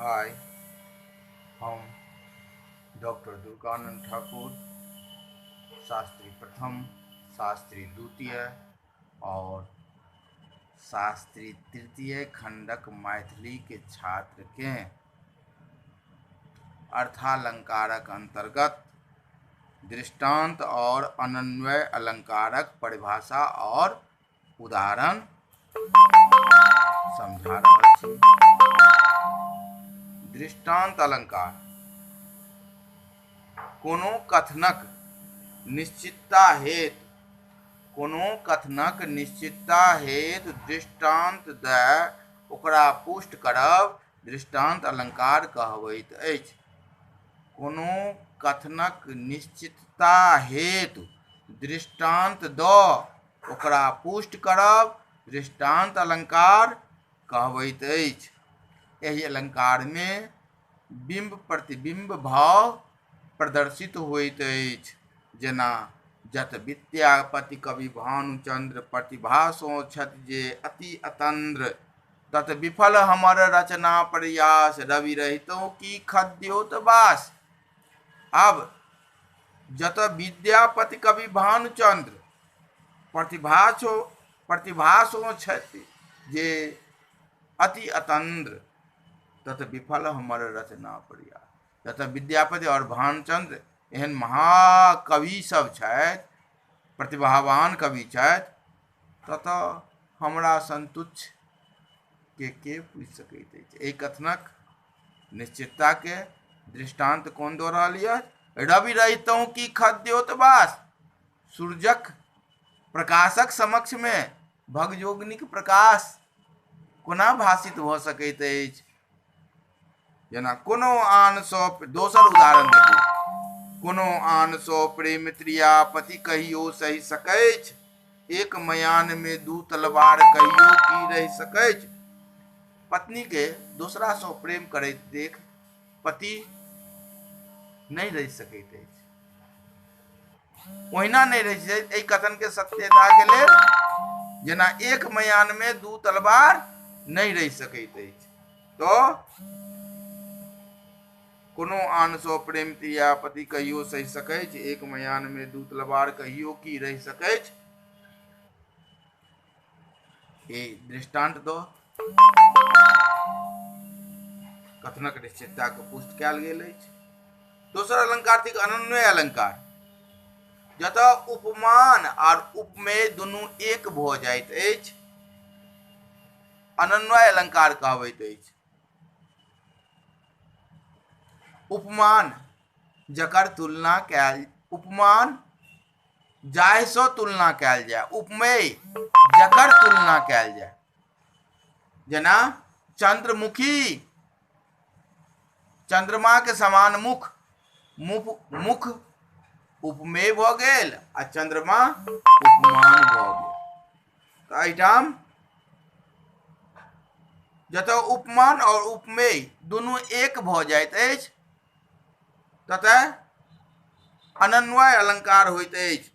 हाय, हम डॉक्टर दुर्गानंद ठाकुर, शास्त्री प्रथम, शास्त्री द्वितीय और शास्त्री तृतीय खंडक मैथिली के छात्र के अर्थालंकारक अंतर्गत दृष्टांत और अन्वय अलंकारक परिभाषा और उदाहरण समझा रहल छी। दृष्टांत अलंकार कोनो कथनक निश्चितता हेतु दृष्टांत दऽ ओकरा पुष्ट करब दृष्टांत अलंकार कहबैत अछि। कोनो कथनक निश्चितता हेतु दृष्टांत दऽ ओकरा पुष्ट करब दृष्टांत अलंकार कहबैत अछि। एहि अलंकार में बिंब प्रतिबिंब भाव प्रदर्शित होइत अछि, जेना जत विद्यापति कवि भानुचंद्र प्रतिभासो छथि जे अति अतंद्र, तत विफल हमर रचना प्रयास रवि रहितो की खद्योत बास। अब जत विद्यापति कवि भानुचंद्र प्रतिभासो छथि जे अति अतंद्र, तत विफल हमर रचना प्रयास। जत विद्यापति और भानुचंद्र एहन महाकवि सब छथि, प्रतिभावान कवि छथि, तत हमरा संतुच्छ के पूछि सकैत अछि। एहि कथनक निश्चितता के दृष्टांत कोन दऽ रहल अछि? रवि रहितों की खद्योत बास। सूर्यक प्रकाशक समक्ष में भगजोगनीक प्रकाश कोना भाषित भऽ सकैत अछि? जेना कोनो आन सौ दोसर उदाहरण देखू। कोनो आन सौ प्रेम त्रियापति कहियो सहि सकैछ, एक मयान में दू तलवार कहियो की रहि सकैछ। पत्नी के दूसरा सौ प्रेम करैत देख पति नहीं रहि सकैत अछि। ओहिना नहीं रहि सकैत। एहि कथन के सत्यता के लेल जेना एक मयान में दू तलवार नहीं रहि सकैत अछि, तो कोनो आन सौ प्रेम त्रियापति कहियो सहि सकैछ, एक मयान में दू तलवार कहियो की रहि सकैछ। ये दृष्टांत दो कथनक निश्चितता के पुष्ट कयल गेल अछि। दोसर अलंकार थिक अन्वय अलंकार। जतऽ उपमान और उपमेय दुनू एक भऽ जाइत अछि, अन्वय अलंकार कहबैत अछि। उपमान जकर तुलना कैल, उपमान जाहिसँ तुलना कैल जाय, उपमेय जकर तुलना कैल जाय। जेना चंद्रमुखी, चंद्रमा के समान मुख, मुख उपमेय भऽ गेल आ चंद्रमा उपमान भऽ गेल। तऽ एहिठाम जतऽ उपमान और उपमेय दुनू एक भऽ जाइत अछि, ततः अन्वय अलंकार होइत अछि।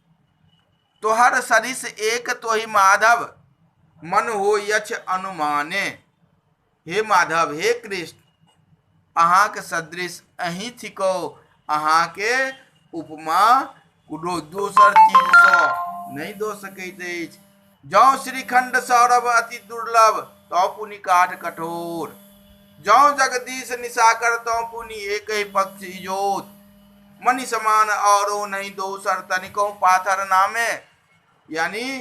तोहर सरिस एक तोहि माधव, मन होइछ अनुमाने। हे माधव, हे कृष्ण, अहाँ के सदृश अहीं थिको, अहाँ के उपमा कोनो दोसर चीज सँ नहीं दऽ सकैत अछि। जौ श्रीखंड सौरभ अति दुर्लभ, तौ पुनि काठ कठोर। जौ जगदीश निशाकर, तौ पुनि एक ही पक्ष इजोत। मणि समान औरो नहीं दोसर, तनिको पाथर नामे। यानी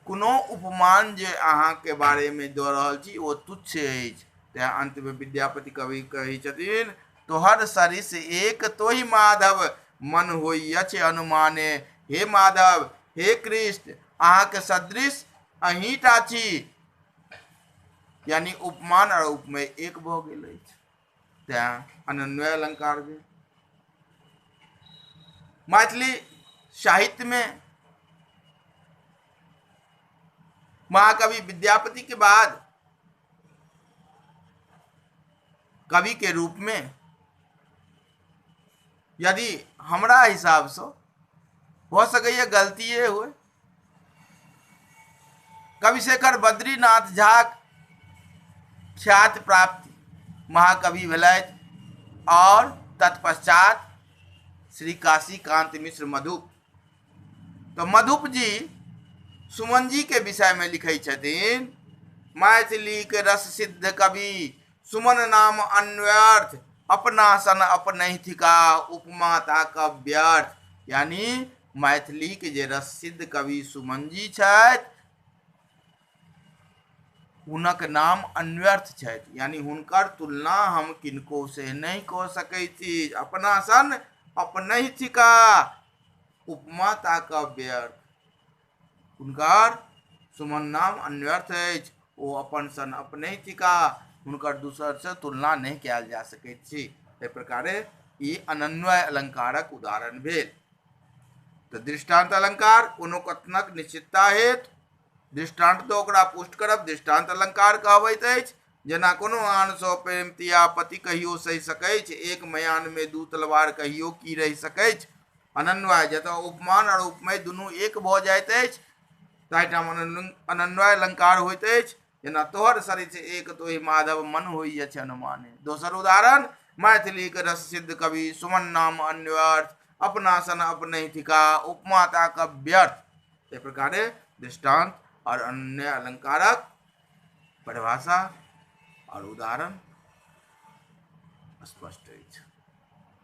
कोनो उपमान जे अहाँ के बारे में दऽ रहल छी ओ तुच्छ अछि। तें अंत में विद्यापति कवि कहै छथिन, तोहर सरिस एक तोहि माधव, मन होइछ अनुमाने। हे माधव, हे कृष्ण, अहाँ के सदृश अहीं टा छी। यानी उपमान और उपमेय एक भऽ गेल अछि, तें अन्वय अलंकार भेल। मैथिली साहित्य में महाकवि विद्यापति के बाद कवि के रूप में यदि हमरा हिसाब से हो सकैया गलतिए हुए, कविशेखर बद्रीनाथ झा ख्याति प्राप्ति महाकवि भेलथि और तत्पश्चात श्री काशीकांत मिश्र मधुप। तो मधुप जी सुमन जी के विषय में लिखे छथिन, मैथिली के रस सिद्ध कवि सुमन नाम अन्व्यर्थ, अपना सन अपनहि थिका उपमा ताकब व्यर्थ। यानी मैथिली के जे रस सिद्ध कवि सुमन जी छथि, हुनक नाम अन्व्यर्थ छथि, यानी हुनकर तुलना हम किनको से नहीं कऽ सकै छी। अपना सन अपनहि थिका उपमा ताकब व्यर्थ। हुनकर सुमन नाम अन्व्यर्थ अछि, ओ अपन सन अपनहि थिका, हुनकर दोसर से तुलना नहीं कयल जा सकैत छी। एहि प्रकारे ई अनन्वय अलंकारक उदाहरण भेल। तो दृष्टांत अलंकार कोनो कथनक निश्चितता हेतु दृष्टांत तो ओकरा पुष्ट करब दृष्टांत अलंकार कहबैत अछि। जेना कोनो आन सौ प्रेम तिया पति कहियो सहि सकैछ, एक मयान में दू तलवार कहियो की रहि सकैछ। अनन्वय जतऽ उपमान और उपमेय दुनू एक भऽ जाइत अछि ताहिठाम अनन्वय अलंकार होइत अछि। जेना तोहर सरिस एक तोहि माधव मन होई अछि अनुमाने। दोसर उदाहरण, मैथिली के रस सिद्ध कवि सुमन नाम अन्व्यर्थ, अपना सन अपनहि थिका उपमा ताकब व्यर्थ। इस प्रकारे दृष्टांत और अन्य अलंकारक परिभाषा और उदाहरण स्पष्ट अछि।